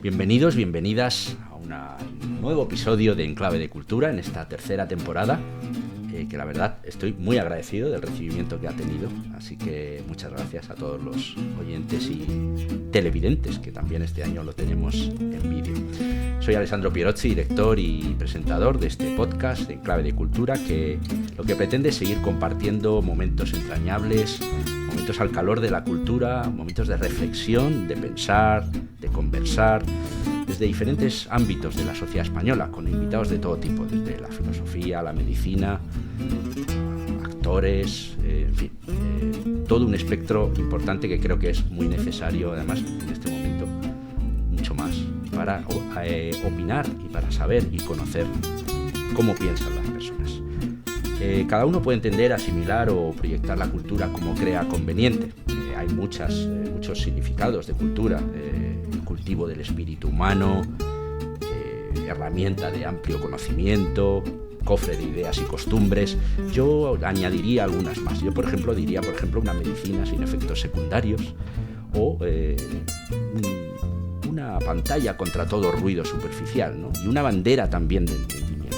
Bienvenidos, bienvenidas a un nuevo episodio de Enclave de Cultura en esta tercera temporada, que la verdad estoy muy agradecido del recibimiento que ha tenido, así que muchas gracias a todos los oyentes y televidentes, que también este año lo tenemos en vídeo. Soy Alessandro Pierozzi, director y presentador de este podcast de Enclave de Cultura, que lo que pretende es seguir compartiendo momentos entrañables, momentos al calor de la cultura, momentos de reflexión, de pensar, de conversar, desde diferentes ámbitos de la sociedad española, con invitados de todo tipo, desde la filosofía, la medicina, actores, en fin, todo un espectro importante que creo que es muy necesario, además, en este momento, mucho más, para opinar y para saber y conocer cómo piensan las personas. Cada uno puede entender, asimilar o proyectar la cultura como crea conveniente. Hay muchos significados de cultura, el cultivo del espíritu humano, herramienta de amplio conocimiento, cofre de ideas y costumbres. Yo añadiría algunas más. Yo, por ejemplo, diría, una medicina sin efectos secundarios o una pantalla contra todo ruido superficial, ¿no? Y una bandera también del entendimiento.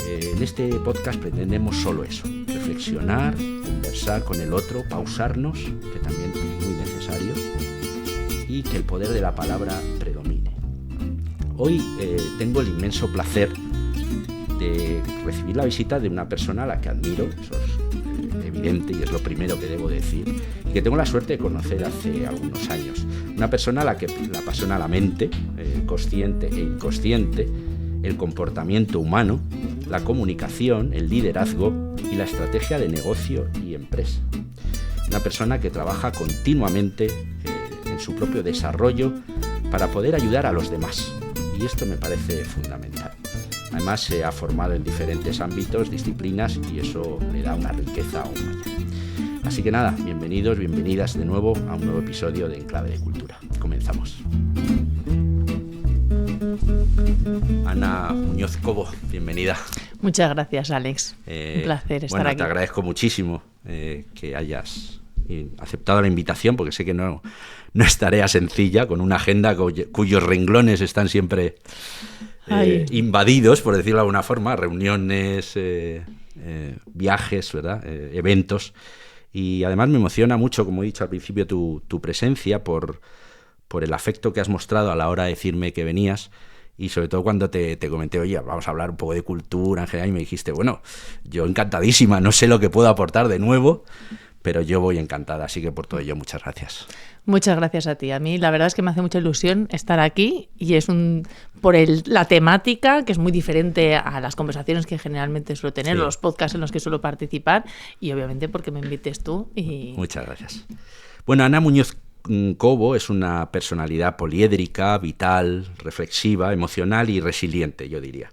En este podcast pretendemos solo eso, reflexionar, conversar con el otro, pausarnos, que también es muy necesario, y que el poder de la palabra predomine. Hoy tengo el inmenso placer de recibir la visita de una persona a la que admiro, eso es evidente y es lo primero que debo decir, y que tengo la suerte de conocer hace algunos años. Una persona a la que la apasiona la mente, consciente e inconsciente, el comportamiento humano, la comunicación, el liderazgo y la estrategia de negocio y empresa. Una persona que trabaja continuamente en su propio desarrollo para poder ayudar a los demás. Y esto me parece fundamental. Además, se ha formado en diferentes ámbitos, disciplinas, y eso le da una riqueza aún mayor. Así que nada, bienvenidos, bienvenidas de nuevo a un nuevo episodio de Enclave de Cultura. Comenzamos. Ana Muñoz Cobo, bienvenida. Muchas gracias, Alex. Un placer estar aquí. Te agradezco muchísimo que hayas aceptado la invitación, porque sé que no es tarea sencilla, con una agenda cuyos renglones están siempre invadidos, por decirlo de alguna forma, reuniones, viajes, ¿verdad? Eventos. Y además me emociona mucho, como he dicho al principio, tu presencia por el afecto que has mostrado a la hora de decirme que venías. Y sobre todo cuando te comenté, oye, vamos a hablar un poco de cultura en general, y me dijiste, bueno, yo encantadísima, no sé lo que puedo aportar de nuevo, pero yo voy encantada, así que por todo ello, muchas gracias. Muchas gracias a ti. A mí la verdad es que me hace mucha ilusión estar aquí, y es por la temática, que es muy diferente a las conversaciones que generalmente suelo tener, o los podcasts en los que suelo participar, y obviamente porque me invites tú. Muchas gracias. Bueno, Ana Muñoz Cobo es una personalidad poliédrica, vital, reflexiva, emocional y resiliente, yo diría.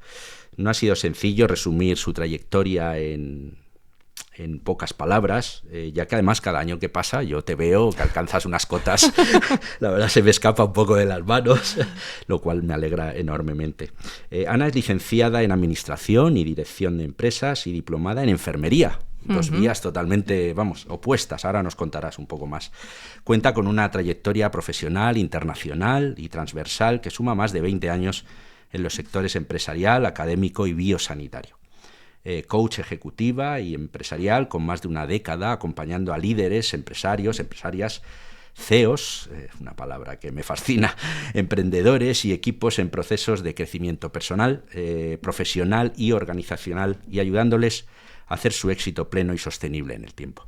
No ha sido sencillo resumir su trayectoria en pocas palabras, ya que además cada año que pasa yo te veo que alcanzas unas cotas, la verdad se me escapa un poco de las manos, lo cual me alegra enormemente. Ana es licenciada en Administración y Dirección de Empresas y diplomada en Enfermería. Dos vías totalmente, opuestas. Ahora nos contarás un poco más. Cuenta con una trayectoria profesional, internacional y transversal que suma más de 20 años en los sectores empresarial, académico y biosanitario. Coach ejecutiva y empresarial con más de una década acompañando a líderes, empresarios, empresarias, CEOs, una palabra que me fascina, emprendedores y equipos en procesos de crecimiento personal, profesional y organizacional, y ayudándoles a hacer su éxito pleno y sostenible en el tiempo.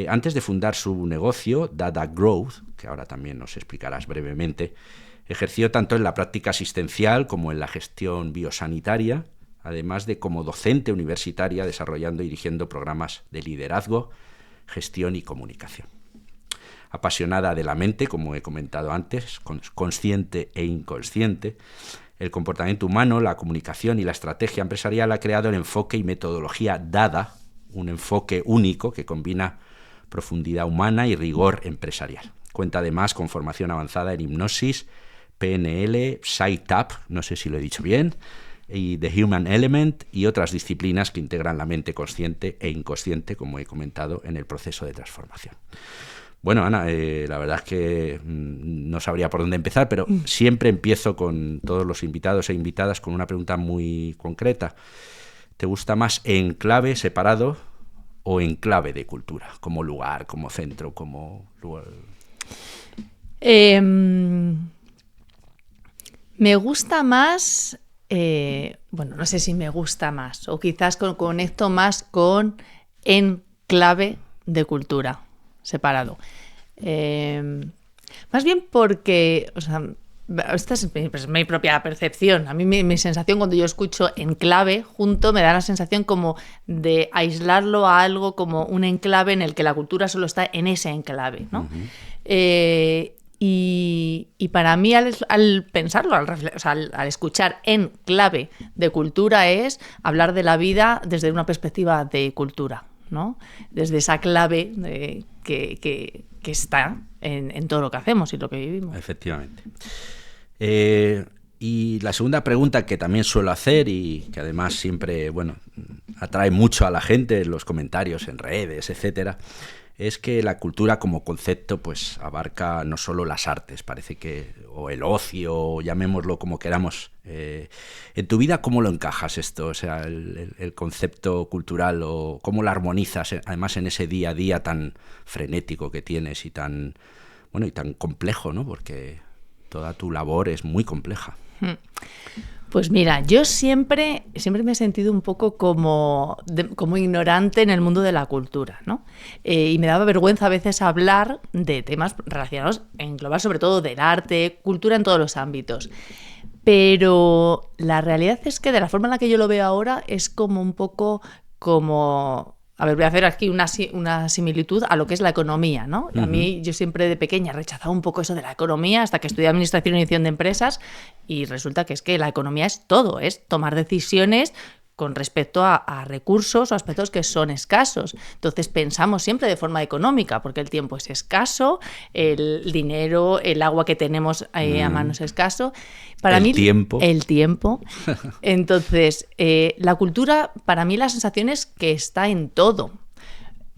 Antes de fundar su negocio, Dada Growth, que ahora también nos explicarás brevemente, ejerció tanto en la práctica asistencial como en la gestión biosanitaria, además de como docente universitaria desarrollando y dirigiendo programas de liderazgo, gestión y comunicación. Apasionada de la mente, como he comentado antes, consciente e inconsciente, el comportamiento humano, la comunicación y la estrategia empresarial ha creado el enfoque y metodología Dada, un enfoque único que combina profundidad humana y rigor empresarial. Cuenta además con formación avanzada en hipnosis, PNL, PsyTap, no sé si lo he dicho bien, y The Human Element y otras disciplinas que integran la mente consciente e inconsciente, como he comentado, en el proceso de transformación. Bueno, Ana, la verdad es que no sabría por dónde empezar, pero siempre empiezo con todos los invitados e invitadas con una pregunta muy concreta. ¿Te gusta más en clave separado o en clave de cultura? Como lugar, como centro, como lugar. Me gusta más, bueno, no sé si me gusta más, o quizás conecto más con en clave de cultura, separado. Más bien porque, o sea, esta es mi propia percepción. A mí mi sensación cuando yo escucho enclave junto me da la sensación como de aislarlo a algo como un enclave en el que la cultura solo está en ese enclave, ¿no? Y para mí al pensarlo, al escuchar en clave de cultura es hablar de la vida desde una perspectiva de cultura, ¿no? Desde esa clave que está en todo lo que hacemos y lo que vivimos. Efectivamente. Y la segunda pregunta que también suelo hacer y que además siempre, bueno, atrae mucho a la gente en los comentarios, en redes, etcétera, es que la cultura como concepto pues abarca no solo las artes, parece que, o el ocio, llamémoslo como queramos. En tu vida, ¿cómo lo encajas esto? O sea, el concepto cultural, o cómo lo armonizas, además en ese día a día tan frenético que tienes y tan, bueno, y tan complejo, ¿no? Porque toda tu labor es muy compleja. Pues mira, yo siempre me he sentido un poco como ignorante en el mundo de la cultura, ¿no? Y me daba vergüenza a veces hablar de temas relacionados en global, sobre todo del arte, cultura en todos los ámbitos. Pero la realidad es que de la forma en la que yo lo veo ahora es como un poco como... A ver, voy a hacer aquí una similitud a lo que es la economía, ¿no? Uh-huh. A mí, yo siempre de pequeña rechazaba un poco eso de la economía hasta que estudié Administración y Dirección de Empresas y resulta que es que la economía es todo, es tomar decisiones con respecto a recursos o aspectos que son escasos. Entonces pensamos siempre de forma económica, porque el tiempo es escaso, el dinero, el agua que tenemos a mano es escaso. Para mí, el tiempo. Entonces, la cultura, para mí la sensación es que está en todo.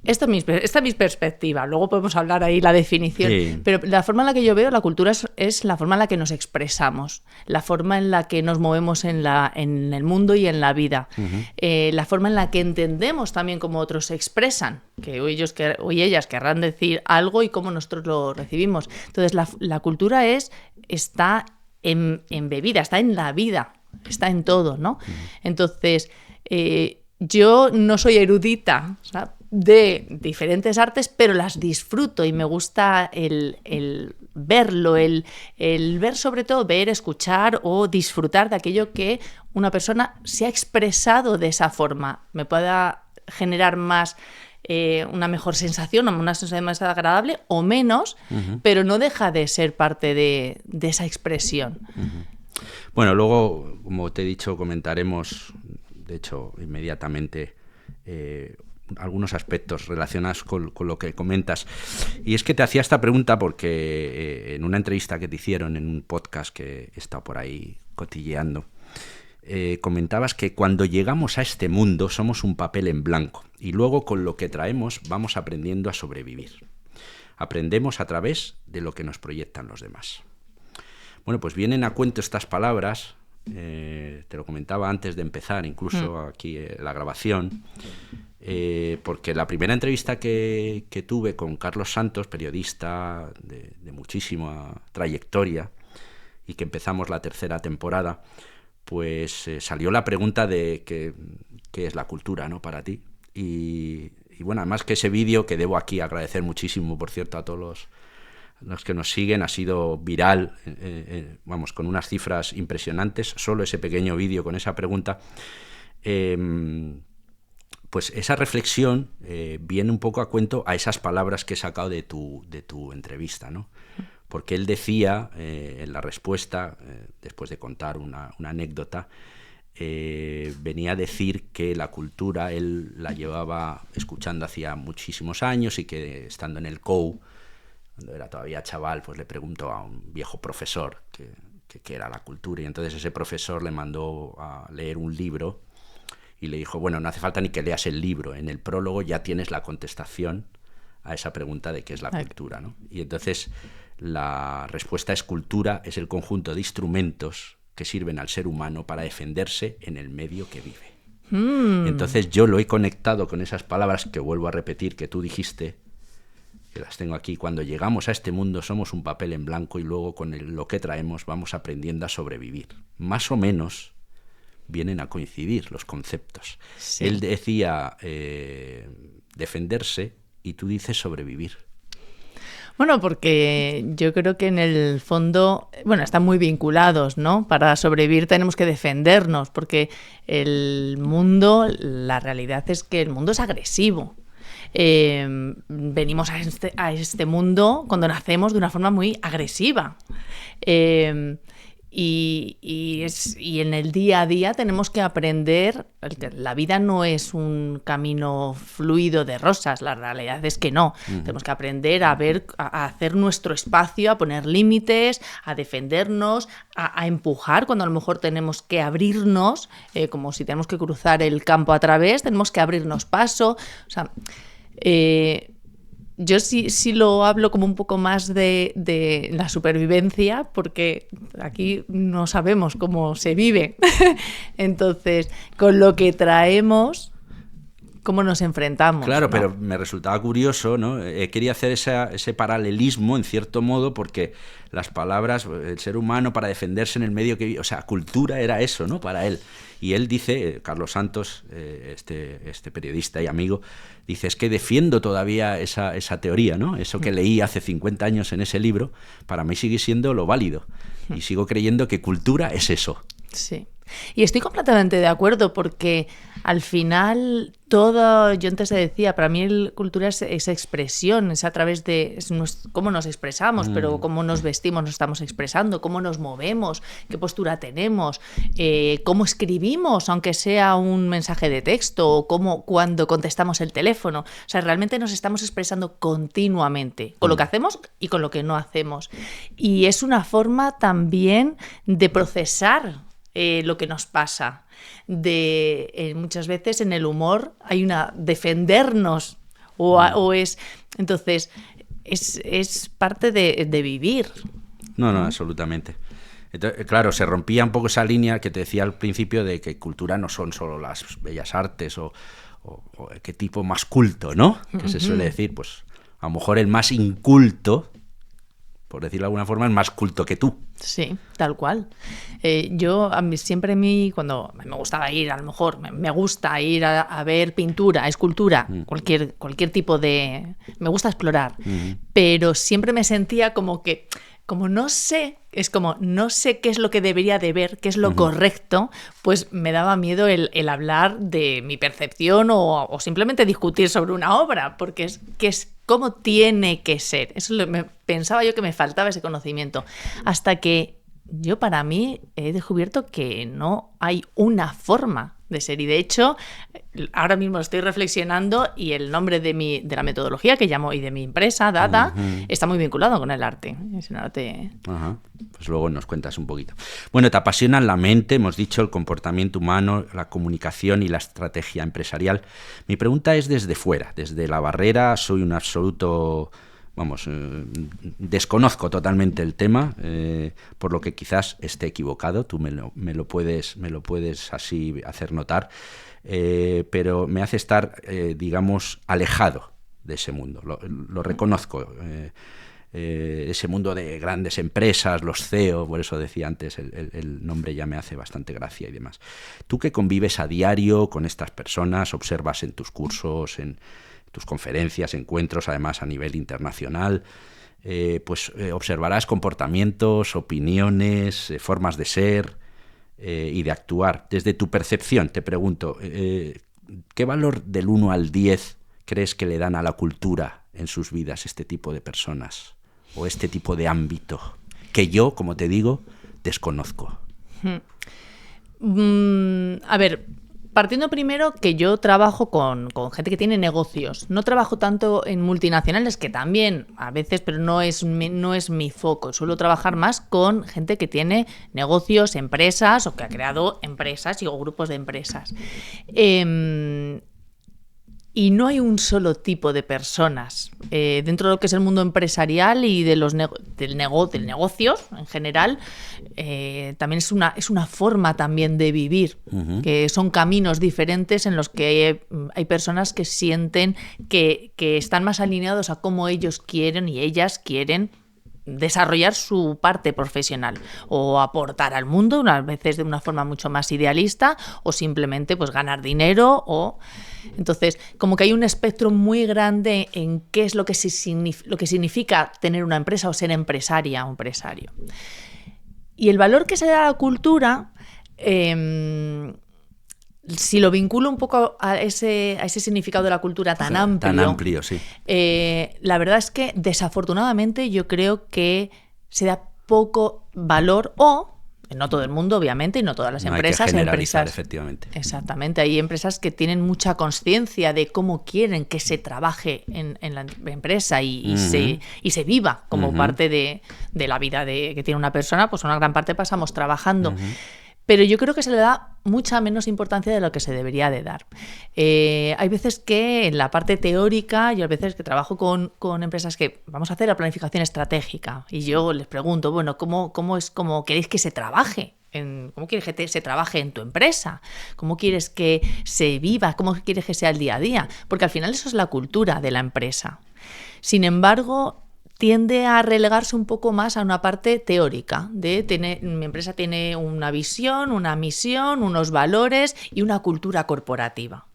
Esta es mi perspectiva, luego podemos hablar ahí la definición, sí. Pero la forma en la que yo veo la cultura es la forma en la que nos expresamos, la forma en la que nos movemos en el mundo y en la vida, uh-huh. La forma en la que entendemos también cómo otros se expresan, que hoy ellas querrán decir algo y cómo nosotros lo recibimos. Entonces la cultura está embebida, está en la vida, está en todo, ¿no? Uh-huh. Entonces, yo no soy erudita, ¿sabes?, de diferentes artes, pero las disfruto y me gusta el verlo, el ver, sobre todo ver, escuchar o disfrutar de aquello que una persona se ha expresado de esa forma, me pueda generar más una mejor sensación, una sensación más agradable o menos, uh-huh. Pero no deja de ser parte de esa expresión. Uh-huh. Bueno, luego, como te he dicho, comentaremos, de hecho, inmediatamente algunos aspectos relacionados con lo que comentas. Y es que te hacía esta pregunta porque en una entrevista que te hicieron en un podcast que he estado por ahí cotilleando, comentabas que cuando llegamos a este mundo somos un papel en blanco y luego con lo que traemos vamos aprendiendo a sobrevivir. Aprendemos a través de lo que nos proyectan los demás. Bueno, pues vienen a cuento estas palabras, te lo comentaba antes de empezar, incluso aquí la grabación, porque la primera entrevista que tuve con Carlos Santos, periodista de muchísima trayectoria, y que empezamos la tercera temporada, pues salió la pregunta de qué es la cultura, ¿no?, para ti. Y bueno, además que ese vídeo, que debo aquí agradecer muchísimo, por cierto, a todos los que nos siguen, ha sido viral, vamos, con unas cifras impresionantes, solo ese pequeño vídeo con esa pregunta. Pues esa reflexión viene un poco a cuento a esas palabras que he sacado de tu entrevista, ¿no? Porque él decía en la respuesta, después de contar una anécdota, venía a decir que la cultura él la llevaba escuchando hacía muchísimos años y que estando en el COU, cuando era todavía chaval, pues le preguntó a un viejo profesor qué era la cultura, y entonces ese profesor le mandó a leer un libro y le dijo, bueno, no hace falta ni que leas el libro, en el prólogo ya tienes la contestación a esa pregunta de qué es la cultura, ¿no? Y entonces la respuesta es: cultura es el conjunto de instrumentos que sirven al ser humano para defenderse en el medio que vive. Entonces yo lo he conectado con esas palabras que vuelvo a repetir que tú dijiste, que las tengo aquí: cuando llegamos a este mundo somos un papel en blanco y luego con lo que traemos vamos aprendiendo a sobrevivir. Más o menos vienen a coincidir los conceptos. Sí. Él decía defenderse y tú dices sobrevivir. Bueno, porque yo creo que en el fondo, bueno, están muy vinculados, ¿no? Para sobrevivir tenemos que defendernos, porque el mundo, la realidad es que el mundo es agresivo. Venimos a este mundo cuando nacemos de una forma muy agresiva. Y en el día a día tenemos que aprender. La vida no es un camino fluido de rosas, la realidad es que no. Tenemos que aprender a hacer nuestro espacio, a poner límites, a defendernos, a empujar cuando a lo mejor tenemos que abrirnos, como si tenemos que cruzar el campo a través, tenemos que abrirnos paso. O sea, yo sí lo hablo como un poco más de la supervivencia, porque aquí no sabemos cómo se vive. Entonces, con lo que traemos, ¿cómo nos enfrentamos? Claro, ¿no? Pero me resultaba curioso, ¿no? Quería hacer ese paralelismo, en cierto modo, porque las palabras, el ser humano para defenderse en el medio que vive, o sea, cultura era eso, ¿no? Para él. Y él dice, Carlos Santos, este periodista y amigo, dice: es que defiendo todavía esa teoría, ¿no? Eso que leí hace 50 años en ese libro, para mí sigue siendo lo válido. Y sigo creyendo que cultura es eso. Sí. Y estoy completamente de acuerdo, porque al final todo, yo antes te decía, para mí cultura es expresión, es a través de cómo nos expresamos, pero cómo nos vestimos, nos estamos expresando, cómo nos movemos, qué postura tenemos, cómo escribimos, aunque sea un mensaje de texto, o cuando contestamos el teléfono. O sea, realmente nos estamos expresando continuamente, con lo que hacemos y con lo que no hacemos. Y es una forma también de procesar lo que nos pasa. Muchas veces en el humor hay una defendernos entonces es parte de vivir. No, absolutamente. Entonces, claro, se rompía un poco esa línea que te decía al principio de que cultura no son solo las bellas artes o qué tipo más culto, ¿no? Que se suele decir, pues a lo mejor el más inculto, por decirlo de alguna forma, es más culto que tú. Sí, tal cual. Cuando me gustaba ir, a lo mejor me gusta ir a ver pintura, escultura, cualquier tipo de... Me gusta explorar, pero siempre me sentía como no sé qué es lo que debería de ver, qué es lo correcto, pues me daba miedo el hablar de mi percepción o simplemente discutir sobre una obra, porque es cómo tiene que ser. Eso pensaba yo que me faltaba ese conocimiento. Hasta que yo, para mí, he descubierto que no hay una forma de ser. Y de hecho, ahora mismo estoy reflexionando y el nombre de la metodología que llamo y de mi empresa, Dada, está muy vinculado con el arte. Es un arte... Ajá. Pues luego nos cuentas un poquito. Bueno, te apasionan la mente, hemos dicho, el comportamiento humano, la comunicación y la estrategia empresarial. Mi pregunta es desde fuera, desde la barrera. Soy un absoluto... desconozco totalmente el tema, por lo que quizás esté equivocado. Tú me lo puedes así hacer notar, pero me hace estar, digamos, alejado de ese mundo. Lo reconozco. Ese mundo de grandes empresas, los CEO, por eso decía antes, el nombre ya me hace bastante gracia y demás. Tú que convives a diario con estas personas, observas en tus cursos, en tus conferencias, encuentros, además a nivel internacional, observarás comportamientos, opiniones, formas de ser y de actuar. Desde tu percepción, te pregunto, ¿qué valor del 1 al 10 crees que le dan a la cultura en sus vidas este tipo de personas o este tipo de ámbito que yo, como te digo, desconozco? A ver... Partiendo primero que yo trabajo con gente que tiene negocios. No trabajo tanto en multinacionales, que también a veces, pero no es mi foco. Suelo trabajar más con gente que tiene negocios, empresas, o que ha creado empresas o grupos de empresas. Y no hay un solo tipo de personas. Dentro de lo que es el mundo empresarial y de del negocio en general, también es una forma también de vivir, que son caminos diferentes en los que hay personas que sienten que están más alineados a cómo ellos quieren y ellas quieren desarrollar su parte profesional o aportar al mundo, unas veces de una forma mucho más idealista, o simplemente pues ganar dinero. Entonces, como que hay un espectro muy grande en qué es lo que significa tener una empresa o ser empresaria o empresario. Y el valor que se da a la cultura, si lo vinculo un poco a ese significado de la cultura tan amplio. Tan amplio, sí. La verdad es que desafortunadamente yo creo que se da poco valor, o no todo el mundo, obviamente, y no todas las empresas. Hay que generalizar, efectivamente. Exactamente. Hay empresas que tienen mucha conciencia de cómo quieren que se trabaje en la empresa y se viva como parte de la vida que tiene una persona. Pues una gran parte pasamos trabajando. Pero yo creo que se le da mucha menos importancia de lo que se debería de dar. Hay veces que en la parte teórica, yo a veces que trabajo con empresas que vamos a hacer la planificación estratégica y yo les pregunto, bueno, ¿cómo queréis que se trabaje? ¿Cómo quieres que se trabaje en tu empresa? ¿Cómo quieres que se viva? ¿Cómo quieres que sea el día a día? Porque al final eso es la cultura de la empresa. Sin embargo, tiende a relegarse un poco más a una parte teórica, mi empresa tiene una visión, una misión, unos valores y una cultura corporativa.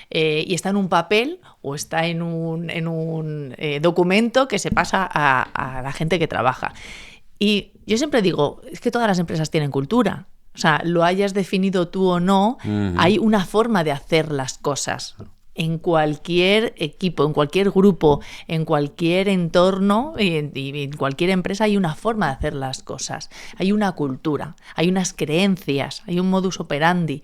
Y está en un papel o está en un documento que se pasa a la gente que trabaja. Y yo siempre digo, es que todas las empresas tienen cultura. O sea, lo hayas definido tú o no, hay una forma de hacer las cosas. En cualquier equipo, en cualquier grupo, en cualquier entorno y en cualquier empresa hay una forma de hacer las cosas. Hay una cultura, hay unas creencias, hay un modus operandi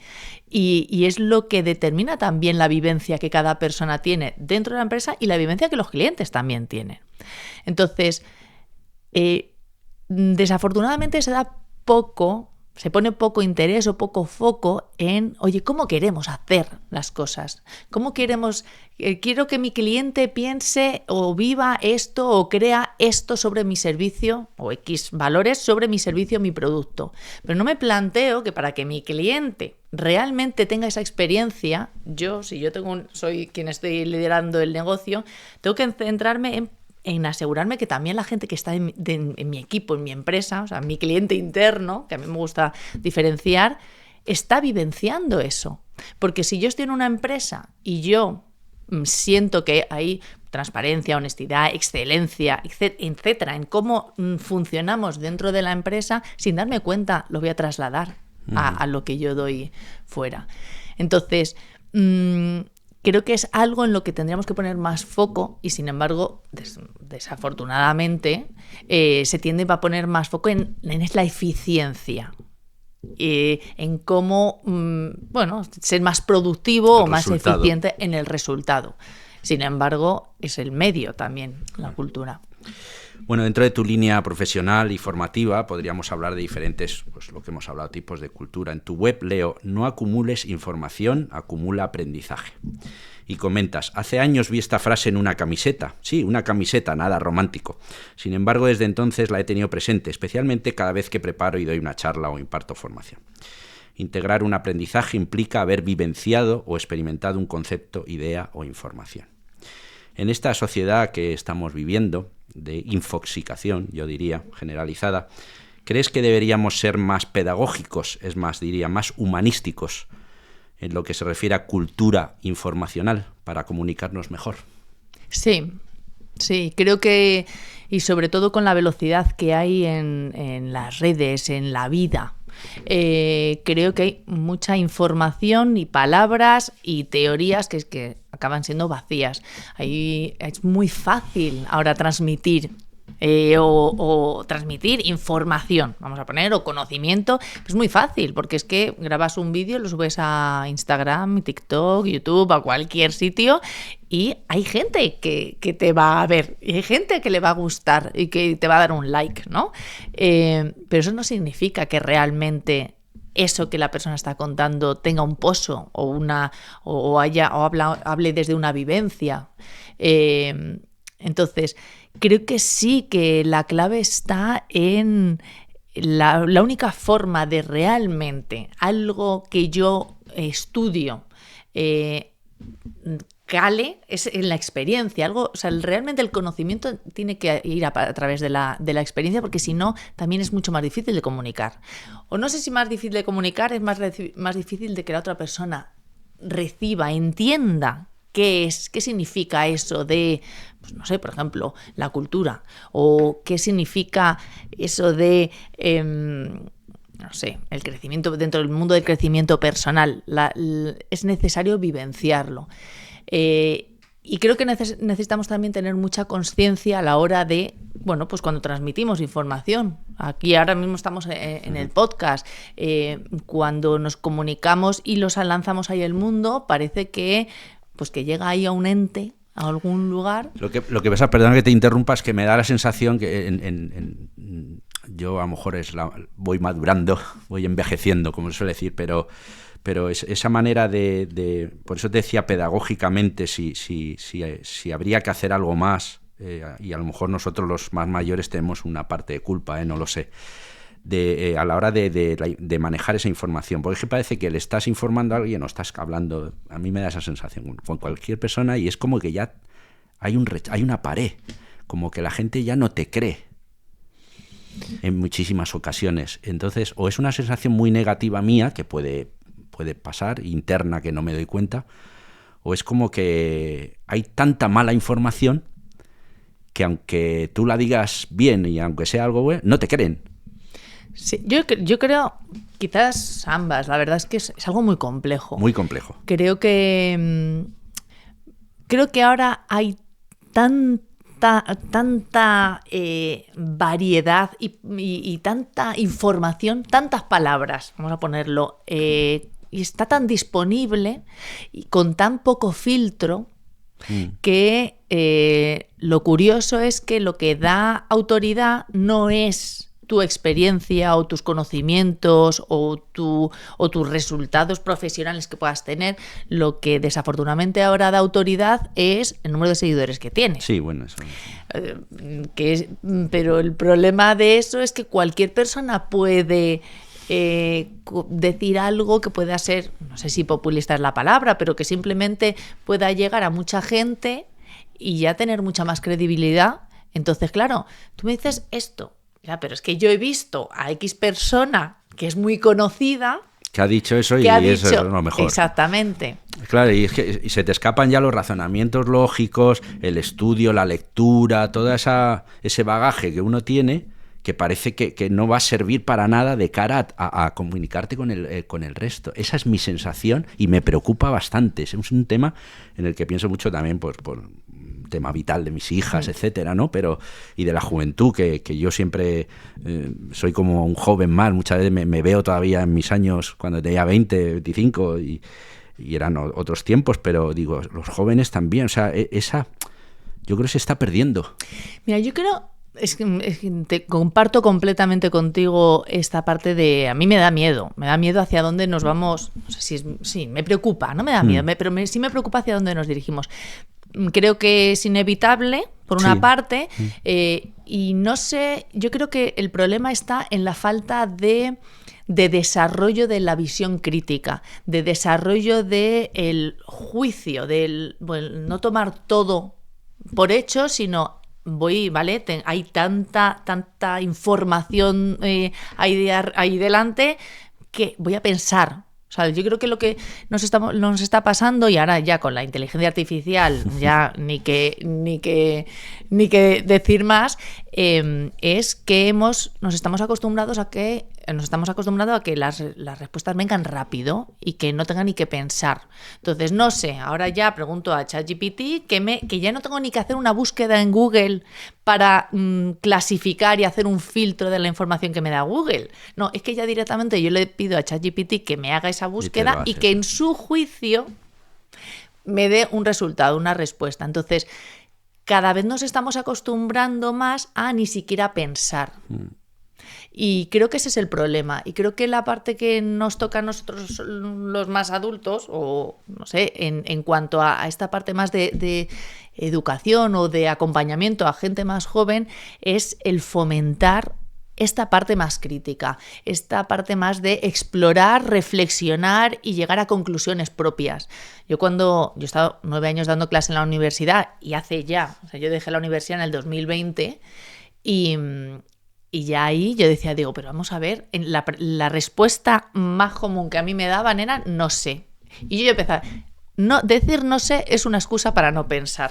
y es lo que determina también la vivencia que cada persona tiene dentro de la empresa y la vivencia que los clientes también tienen. Entonces, desafortunadamente se pone poco interés o poco foco en, oye, ¿cómo queremos hacer las cosas? ¿Cómo quiero que mi cliente piense o viva esto o crea esto sobre mi servicio o X valores sobre mi servicio, mi producto? Pero no me planteo que para que mi cliente realmente tenga esa experiencia, si yo soy quien estoy liderando el negocio, tengo que centrarme en asegurarme que también la gente que está en mi equipo, en mi empresa, o sea, mi cliente interno, que a mí me gusta diferenciar, está vivenciando eso. Porque si yo estoy en una empresa y yo siento que hay transparencia, honestidad, excelencia, etcétera, en cómo funcionamos dentro de la empresa, sin darme cuenta lo voy a trasladar a lo que yo doy fuera. Entonces, creo que es algo en lo que tendríamos que poner más foco y, sin embargo, desafortunadamente, se tiende a poner más foco en la eficiencia, en cómo ser más productivo o más eficiente en el resultado. Sin embargo, es el medio también, la cultura. Bueno, dentro de tu línea profesional y formativa podríamos hablar de diferentes, pues lo que hemos hablado, tipos de cultura. En tu web leo, no acumules información, acumula aprendizaje. Y comentas, hace años vi esta frase en una camiseta. Sí, una camiseta, nada romántico. Sin embargo, desde entonces la he tenido presente, especialmente cada vez que preparo y doy una charla o imparto formación. Integrar un aprendizaje implica haber vivenciado o experimentado un concepto, idea o información. En esta sociedad que estamos viviendo, de infoxicación, yo diría, generalizada, ¿crees que deberíamos ser más pedagógicos, es más, diría, más humanísticos en lo que se refiere a cultura informacional para comunicarnos mejor? Sí, creo que, y sobre todo con la velocidad que hay en las redes, en la vida, creo que hay mucha información y palabras y teorías que acaban siendo vacías. Ahí es muy fácil ahora transmitir o transmitir información, vamos a poner, o conocimiento. Es muy fácil, porque es que grabas un vídeo, lo subes a Instagram, TikTok, YouTube, a cualquier sitio, y hay gente que te va a ver, y hay gente que le va a gustar y que te va a dar un like, ¿no? Pero eso no significa que realmente eso que la persona está contando tenga un pozo hable desde una vivencia. Entonces, creo que sí, que la clave está en la única forma de realmente algo que yo estudio cale es en la experiencia. Realmente el conocimiento tiene que ir a través de la experiencia, porque si no, también es mucho más difícil de comunicar. O no sé si más difícil de comunicar, es más difícil de que la otra persona reciba, entienda qué significa eso de, pues no sé, por ejemplo, la cultura, o qué significa eso de no sé, el crecimiento dentro del mundo del crecimiento personal. Es necesario vivenciarlo. Y creo que necesitamos también tener mucha conciencia a la hora de, bueno, pues cuando transmitimos información. Aquí ahora mismo estamos en el podcast. Cuando nos comunicamos y los lanzamos ahí al mundo, parece que llega ahí a un ente, a algún lugar. Lo que pasa, perdona que te interrumpa, es que me da la sensación que yo a lo mejor voy madurando, voy envejeciendo, como se suele decir, pero esa manera de por eso te decía pedagógicamente si habría que hacer algo más, y a lo mejor nosotros los más mayores tenemos una parte de culpa, no lo sé, a la hora de manejar esa información, porque es que parece que le estás informando a alguien o estás hablando, a mí me da esa sensación con cualquier persona, y es como que ya hay una pared, como que la gente ya no te cree en muchísimas ocasiones. Entonces, o es una sensación muy negativa mía, que puede pasar, interna, que no me doy cuenta, o es como que hay tanta mala información que aunque tú la digas bien y aunque sea algo bueno, no te creen. Sí, yo creo, quizás ambas, la verdad es que es algo muy complejo. Muy complejo. Creo que ahora hay tanta variedad y tanta información, tantas palabras, vamos a ponerlo, y está tan disponible y con tan poco filtro que lo curioso es que lo que da autoridad no es tu experiencia o tus conocimientos o tus resultados profesionales que puedas tener. Lo que desafortunadamente ahora da autoridad es el número de seguidores que tienes. Sí, bueno, eso. Pero el problema de eso es que cualquier persona puede decir algo que pueda ser, no sé si populista es la palabra, pero que simplemente pueda llegar a mucha gente y ya tener mucha más credibilidad. Entonces, claro, tú me dices esto, ya, pero es que yo he visto a X persona que es muy conocida que ha dicho eso y eso es lo mejor. Exactamente. Claro, y es que se te escapan ya los razonamientos lógicos, el estudio, la lectura, todo ese bagaje que uno tiene, que parece que no va a servir para nada de cara a comunicarte con el resto. Esa es mi sensación y me preocupa bastante. Es un tema en el que pienso mucho también por tema vital de mis hijas, etcétera, ¿no? Y de la juventud, que yo siempre soy como un joven más. Muchas veces me veo todavía en mis años cuando tenía 20, 25 y eran otros tiempos, pero digo, los jóvenes también, o sea, yo creo que se está perdiendo. Mira, yo creo... Es que te comparto completamente contigo esta parte de... A mí me da miedo hacia dónde nos vamos. No sé si sí, me preocupa, no me da miedo, pero sí me preocupa hacia dónde nos dirigimos. Creo que es inevitable, por una parte, y no sé, yo creo que el problema está en la falta de desarrollo de la visión crítica, de desarrollo del juicio, del no tomar todo por hecho, sino... hay tanta información ahí delante que voy a pensar. O sea, yo creo que lo que nos está pasando, y ahora ya con la inteligencia artificial, ya ni que decir más, es que nos estamos acostumbrados a que las respuestas vengan rápido y que no tengan ni que pensar. Entonces, no sé, ahora ya pregunto a ChatGPT que ya no tengo ni que hacer una búsqueda en Google para clasificar y hacer un filtro de la información que me da Google. No, es que ya directamente yo le pido a ChatGPT que me haga esa búsqueda y que en su juicio me dé un resultado, una respuesta. Entonces, cada vez nos estamos acostumbrando más a ni siquiera pensar. Y creo que ese es el problema. Y creo que la parte que nos toca a nosotros los más adultos, o no sé, en cuanto a esta parte más de educación o de acompañamiento a gente más joven, es el fomentar esta parte más crítica, esta parte más de explorar, reflexionar y llegar a conclusiones propias. Yo he estado 9 años dando clase en la universidad y yo dejé la universidad en el 2020 y ya ahí yo decía, pero vamos a ver, la respuesta más común que a mí me daban era no sé. Y yo empezaba, decir no sé es una excusa para no pensar,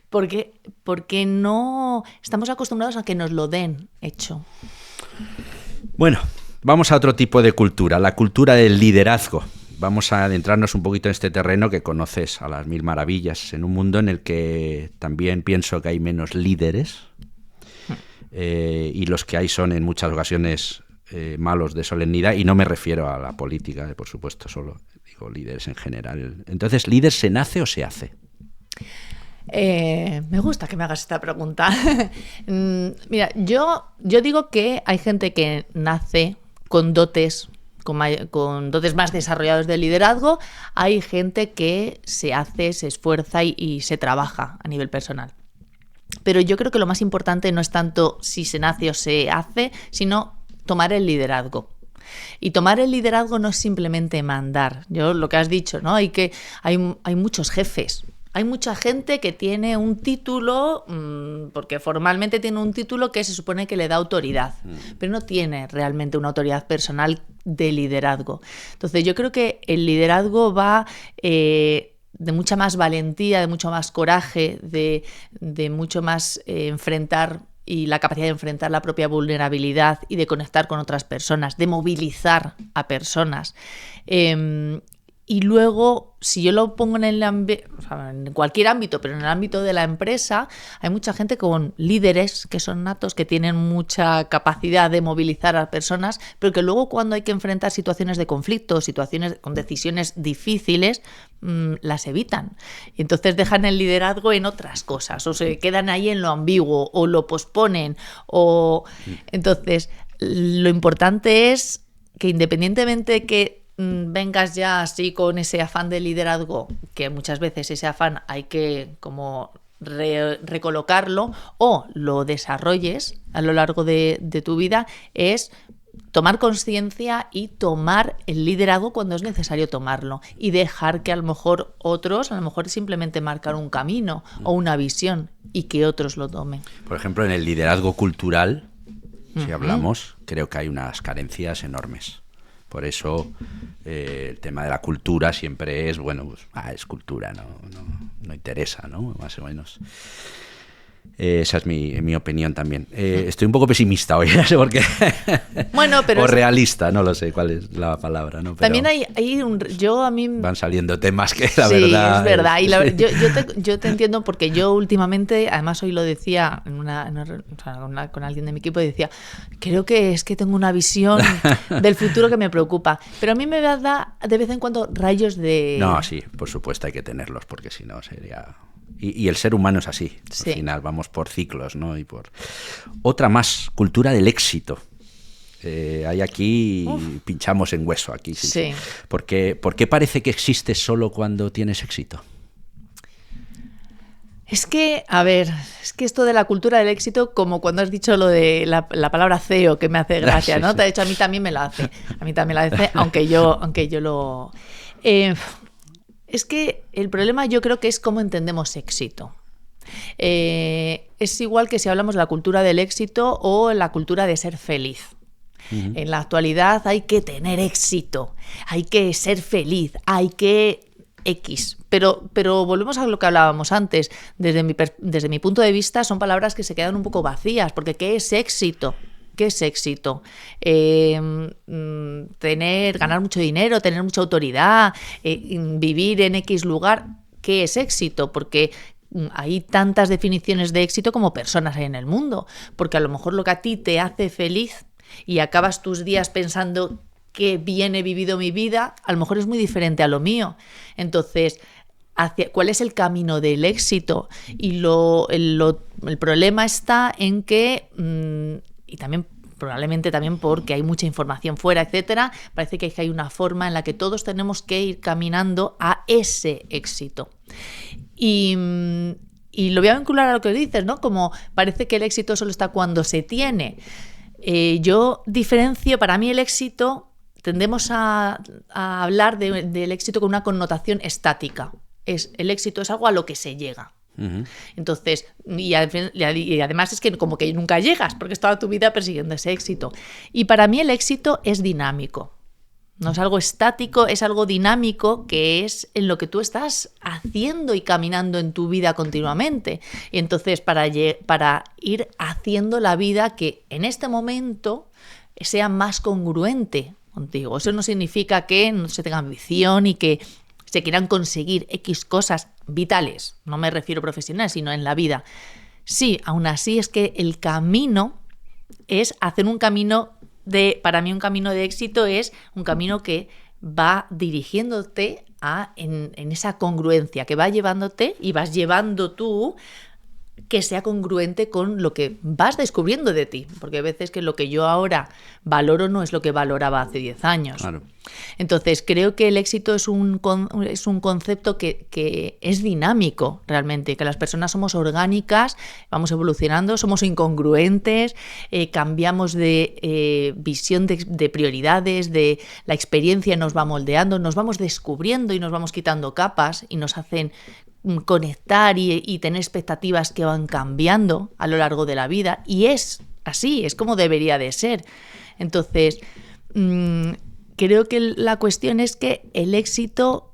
porque no estamos acostumbrados a que nos lo den hecho. Bueno, vamos a otro tipo de cultura, la cultura del liderazgo. Vamos a adentrarnos un poquito en este terreno que conoces a las mil maravillas, en un mundo en el que también pienso que hay menos líderes y los que hay son en muchas ocasiones malos de solemnidad, y no me refiero a la política, por supuesto, solo digo líderes en general. Entonces, ¿líder se nace o se hace? Me gusta que me hagas esta pregunta. Mira, yo digo que hay gente que nace con dotes, con dotes más desarrollados de liderazgo. Hay gente que se hace, se esfuerza y se trabaja a nivel personal. Pero yo creo que lo más importante no es tanto si se nace o se hace, sino tomar el liderazgo. Y tomar el liderazgo no es simplemente mandar. Yo lo que has dicho, ¿no? Hay muchos jefes. Hay mucha gente que tiene un título, porque formalmente tiene un título que se supone que le da autoridad, pero no tiene realmente una autoridad personal de liderazgo. Entonces yo creo que el liderazgo va de mucha más valentía, de mucho más coraje, de mucho más enfrentar y la capacidad de enfrentar la propia vulnerabilidad y de conectar con otras personas, de movilizar a personas. Y luego, si yo lo pongo en cualquier ámbito, pero en el ámbito de la empresa, hay mucha gente con líderes que son natos, que tienen mucha capacidad de movilizar a personas, pero que luego cuando hay que enfrentar situaciones de conflicto, situaciones con decisiones difíciles, las evitan. Y entonces dejan el liderazgo en otras cosas, o se quedan ahí en lo ambiguo, o lo posponen. Entonces, lo importante es que independientemente de que vengas ya así con ese afán de liderazgo, que muchas veces ese afán hay que como recolocarlo, o lo desarrolles a lo largo de tu vida, es tomar conciencia y tomar el liderazgo cuando es necesario tomarlo, y dejar que a lo mejor otros, simplemente marcar un camino o una visión y que otros lo tomen. Por ejemplo, en el liderazgo cultural, si hablamos, creo que hay unas carencias enormes. Por eso el tema de la cultura siempre es, es cultura, no interesa, ¿no? Más o menos. Esa es mi opinión también. Estoy un poco pesimista hoy, no sé por qué. Bueno, pero o realista, no lo sé cuál es la palabra, ¿no? Pero también hay a mí van saliendo temas que la sí, verdad... Sí, es verdad. Y yo te entiendo, porque yo últimamente, además hoy lo decía con alguien de mi equipo, y decía, creo que es que tengo una visión del futuro que me preocupa. Pero a mí me da de vez en cuando rayos de... No, sí, por supuesto hay que tenerlos, porque si no sería... Y el ser humano es así, sí. Al final vamos por ciclos, ¿no? Y por otra más, cultura del éxito. Hay aquí, pinchamos en hueso aquí. Sí. ¿Por qué parece que existe solo cuando tienes éxito? Es que esto de la cultura del éxito, como cuando has dicho lo de la palabra CEO, que me hace gracia, sí, ¿no? Sí. De hecho, a mí también me la hace. A mí también la hace, aunque yo lo... Es que el problema yo creo que es cómo entendemos éxito. Es igual que si hablamos de la cultura del éxito o la cultura de ser feliz. Uh-huh. En la actualidad hay que tener éxito, hay que ser feliz, hay que X. Pero volvemos a lo que hablábamos antes. Desde mi punto de vista son palabras que se quedan un poco vacías, porque ¿qué es éxito? ¿Qué es éxito? Ganar mucho dinero, tener mucha autoridad, vivir en X lugar. ¿Qué es éxito? Porque hay tantas definiciones de éxito como personas hay en el mundo. Porque a lo mejor lo que a ti te hace feliz y acabas tus días pensando qué bien he vivido mi vida, a lo mejor es muy diferente a lo mío. Entonces, ¿cuál es el camino del éxito? Y el problema está en que... y también probablemente también porque hay mucha información fuera, etcétera, parece que hay una forma en la que todos tenemos que ir caminando a ese éxito. Y lo voy a vincular a lo que dices, ¿no? Como parece que el éxito solo está cuando se tiene. Yo diferencio, para mí el éxito, tendemos a hablar del éxito con una connotación estática. El éxito es algo a lo que se llega. Uh-huh. Entonces, y además es que como que nunca llegas, porque es toda tu vida persiguiendo ese éxito. Y para mí el éxito es dinámico. No es algo estático, es algo dinámico, que es en lo que tú estás haciendo y caminando en tu vida continuamente. Y entonces para ir haciendo la vida que en este momento sea más congruente contigo. Eso no significa que no se tenga ambición y que se quieran conseguir X cosas vitales. No me refiero profesional, sino en la vida. Sí, aún así es que el camino es hacer un camino para mí un camino de éxito es un camino que va dirigiéndote en esa congruencia, que va llevándote y vas llevando tú que sea congruente con lo que vas descubriendo de ti, porque a veces que lo que yo ahora valoro no es lo que valoraba hace 10 años. Claro. Entonces creo que el éxito es un concepto que es dinámico realmente, que las personas somos orgánicas, vamos evolucionando, somos incongruentes, cambiamos de visión de prioridades, de la experiencia nos va moldeando, nos vamos descubriendo y nos vamos quitando capas y nos hacen conectar y tener expectativas que van cambiando a lo largo de la vida, y es así, es como debería de ser. Entonces, creo que la cuestión es que el éxito,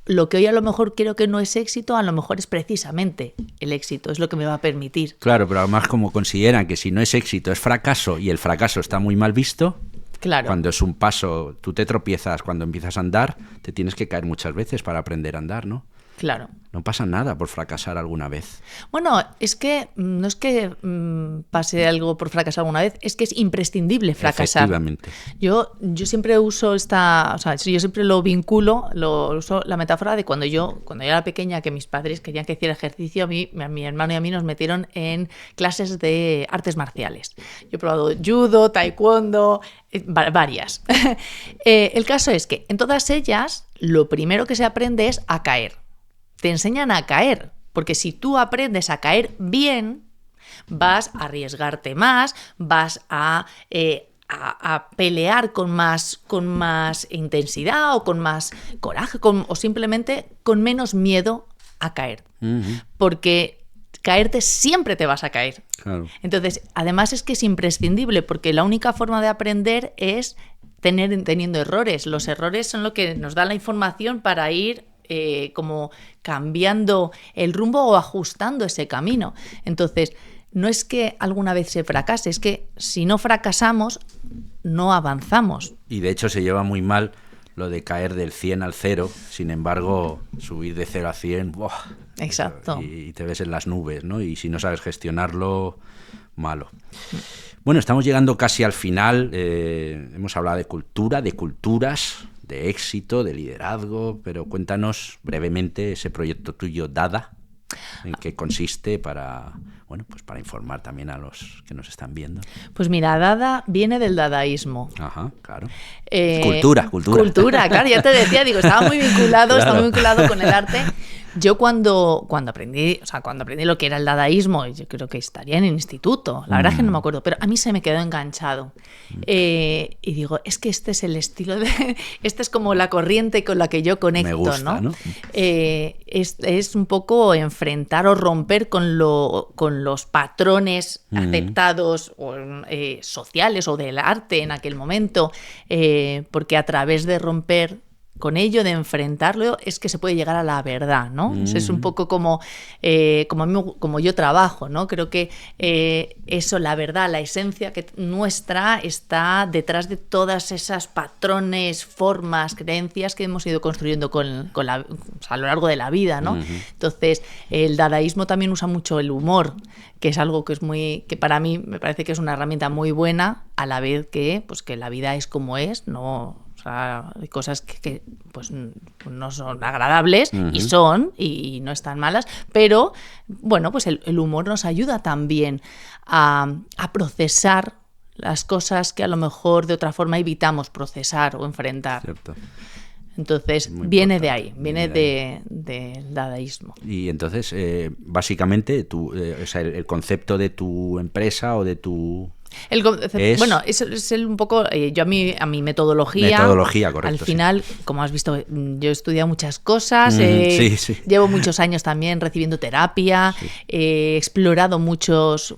lo que hoy a lo mejor creo que no es éxito, a lo mejor es precisamente el éxito, es lo que me va a permitir. Claro, pero además como consideran que si no es éxito es fracaso y el fracaso está muy mal visto. Claro. Cuando es un paso, tú te tropiezas, cuando empiezas a andar, te tienes que caer muchas veces para aprender a andar, ¿no? Claro. No pasa nada por fracasar alguna vez. Bueno, es que no es que pase algo por fracasar alguna vez, es que es imprescindible fracasar. Efectivamente. Yo siempre uso yo siempre lo vinculo, uso la metáfora de cuando yo era pequeña, que mis padres querían que hiciera ejercicio, a mi hermano y a mí nos metieron en clases de artes marciales. Yo he probado judo, taekwondo, varias. El caso es que en todas ellas lo primero que se aprende es a caer. Te enseñan a caer, porque si tú aprendes a caer bien, vas a arriesgarte más, vas a pelear con más intensidad o con más coraje o simplemente con menos miedo a caer. Uh-huh. Porque caerte siempre te vas a caer. Claro. Entonces, además es que es imprescindible, porque la única forma de aprender es teniendo errores. Los errores son lo que nos da la información para ir como cambiando el rumbo o ajustando ese camino. Entonces, no es que alguna vez se fracase, es que si no fracasamos, no avanzamos. Y de hecho se lleva muy mal lo de caer del 100 al 0, sin embargo, subir de 0 a 100, ¡buah! Exacto. Y te ves en las nubes, ¿no? Y si no sabes gestionarlo, malo. Bueno, estamos llegando casi al final. Hemos hablado de cultura, de culturas, de éxito, de liderazgo, pero cuéntanos brevemente ese proyecto tuyo, Dada, en qué consiste para informar también a los que nos están viendo. Pues mira, Dada viene del dadaísmo. Ajá, claro. Cultura, claro, ya te decía, estaba muy vinculado, claro. Estaba muy vinculado con el arte. Yo cuando aprendí lo que era el dadaísmo, yo creo que estaría en el instituto, la verdad es que no me acuerdo, pero a mí se me quedó enganchado. Y digo, es que este es el estilo esta es como la corriente con la que yo conecto, me gusta, ¿no? Es un poco enfrentar o romper con los patrones aceptados sociales o del arte en aquel momento, porque a través de romper con ello, de enfrentarlo, es que se puede llegar a la verdad, ¿no? Es un poco como yo trabajo, ¿no? Creo que eso, la verdad, la esencia nuestra está detrás de todas esas patrones, formas, creencias que hemos ido construyendo a lo largo de la vida, ¿no? Entonces, el dadaísmo también usa mucho el humor, que es algo que para mí me parece que es una herramienta muy buena, a la vez que la vida es como es, no... O sea, hay cosas que pues no son agradables y no están malas, pero bueno, pues el humor nos ayuda también a procesar las cosas que a lo mejor de otra forma evitamos procesar o enfrentar. Cierto. Entonces, viene de ahí, viene del dadaísmo. Y entonces, básicamente, o sea, el concepto de tu empresa o de tu... Bueno, es un poco yo a mi metodología. Metodología, correcto. Al final, como has visto, yo he estudiado muchas cosas, sí. Llevo muchos años también recibiendo terapia, Sí. He explorado muchas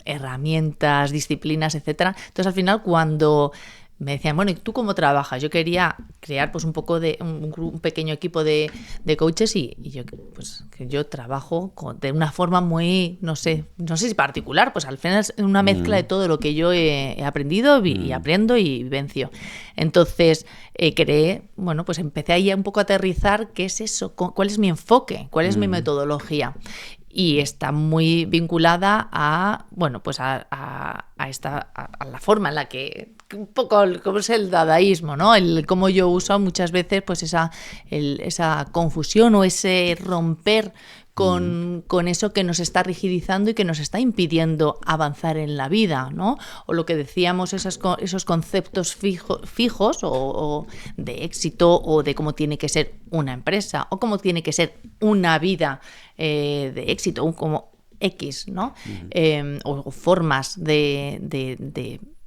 herramientas, disciplinas, etcétera. Entonces, al final, cuando me decían, bueno, ¿y tú cómo trabajas? Yo quería crear pues un poco de un pequeño equipo de coaches y yo pues que yo trabajo de una forma muy, no sé si particular, pues al final es una mezcla de todo lo que yo he aprendido y aprendo y vivencio. Entonces pues empecé ahí un poco a aterrizar qué es eso, cuál es mi enfoque, cuál es mi metodología. Y está muy vinculada a la forma en la que, un poco como es el dadaísmo, ¿no? Cómo yo uso muchas veces pues esa confusión o ese romper con eso que nos está rigidizando y que nos está impidiendo avanzar en la vida, ¿no? O lo que decíamos, esos conceptos fijos o de éxito o de cómo tiene que ser una empresa o cómo tiene que ser una vida de éxito, como X, ¿no? O formas de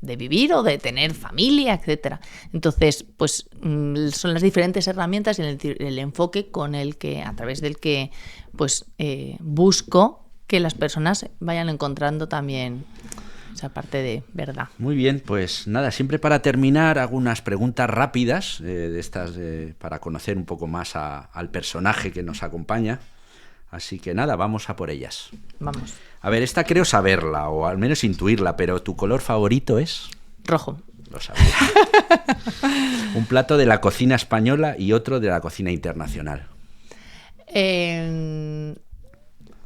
vivir o de tener familia, etcétera. Entonces, pues son las diferentes herramientas y el enfoque a través del que pues busco que las personas vayan encontrando también esa parte de verdad. Muy bien, pues nada, siempre para terminar hago unas preguntas rápidas de estas para conocer un poco más al personaje que nos acompaña. Así que nada, vamos a por ellas. Vamos. A ver, esta creo saberla, o al menos intuirla, pero ¿tu color favorito es? Rojo. Lo sabía. Un plato de la cocina española y otro de la cocina internacional.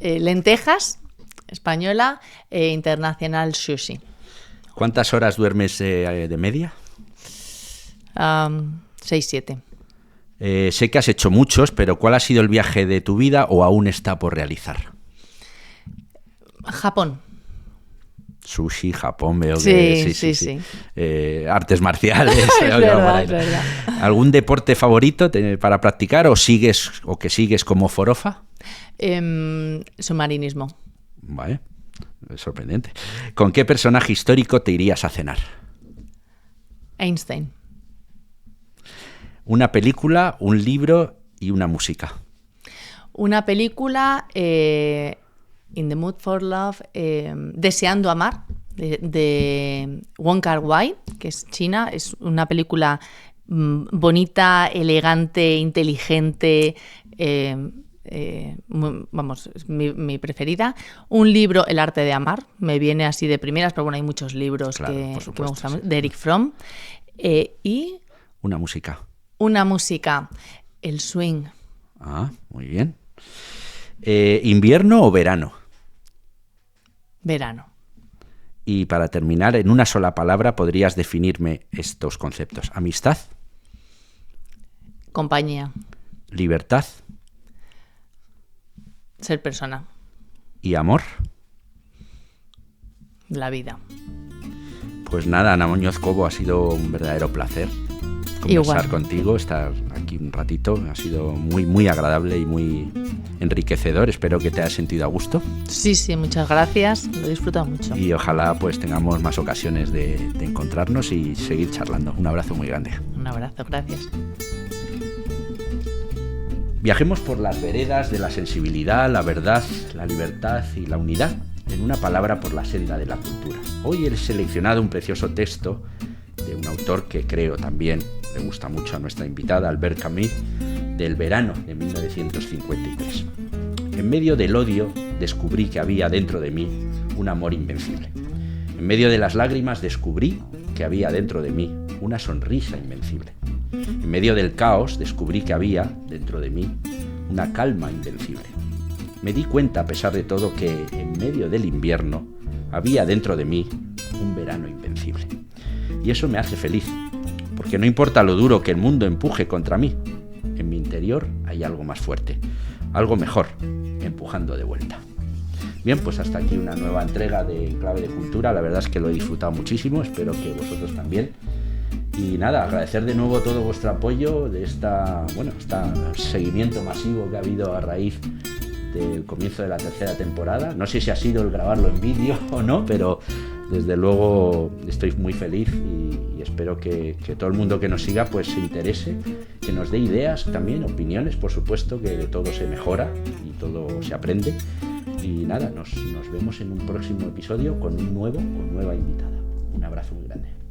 Lentejas, española, internacional, sushi. ¿Cuántas horas duermes de media? 6-7. Sé que has hecho muchos, pero ¿cuál ha sido el viaje de tu vida o aún está por realizar? Japón. Sushi, Japón, veo que... Sí. Artes marciales. Es verdad. ¿Algún deporte favorito para practicar o que sigues como forofa? Submarinismo. Vale, es sorprendente. ¿Con qué personaje histórico te irías a cenar? Einstein. Una película, un libro y una música. Una película, In the Mood for Love, Deseando Amar, de Wong Kar-wai, que es china. Es una película bonita, elegante, inteligente, es mi preferida. Un libro, El arte de amar, me viene así de primeras, pero bueno, hay muchos libros que me gustan, de Eric Fromm. Y una música. Una música, el swing. Ah, muy bien. ¿Invierno o verano? Verano. Y para terminar, en una sola palabra podrías definirme estos conceptos. Amistad. Compañía. Libertad. Ser persona. Y amor. La vida. Pues nada, Ana Muñoz Cobo, ha sido un verdadero placer conversar contigo, estar aquí un ratito. Ha sido muy, muy agradable y muy enriquecedor. Espero que te hayas sentido a gusto. Sí, muchas gracias. Lo he disfrutado mucho. Y ojalá pues tengamos más ocasiones de encontrarnos y seguir charlando. Un abrazo muy grande. Un abrazo, gracias. Viajemos por las veredas de la sensibilidad, la verdad, la libertad y la unidad. En una palabra, por la senda de la cultura. Hoy he seleccionado un precioso texto de un autor que creo también le gusta mucho a nuestra invitada, Albert Camus, del verano de 1953. En medio del odio descubrí que había dentro de mí un amor invencible. En medio de las lágrimas descubrí que había dentro de mí una sonrisa invencible. En medio del caos descubrí que había dentro de mí una calma invencible. Me di cuenta, a pesar de todo, que en medio del invierno había dentro de mí un verano invencible. Y eso me hace feliz, porque no importa lo duro que el mundo empuje contra mí, en mi interior hay algo más fuerte, algo mejor, empujando de vuelta. Bien, pues hasta aquí una nueva entrega de Clave de Cultura. La verdad es que lo he disfrutado muchísimo, espero que vosotros también. Y nada, agradecer de nuevo todo vuestro apoyo de este seguimiento masivo que ha habido a raíz del comienzo de la tercera temporada. No sé si ha sido el grabarlo en vídeo o no, pero desde luego estoy muy feliz y espero que todo el mundo que nos siga pues se interese, que nos dé ideas también, opiniones, por supuesto, que de todo se mejora y todo se aprende. Y nada, nos vemos en un próximo episodio con nueva invitada. Un abrazo muy grande.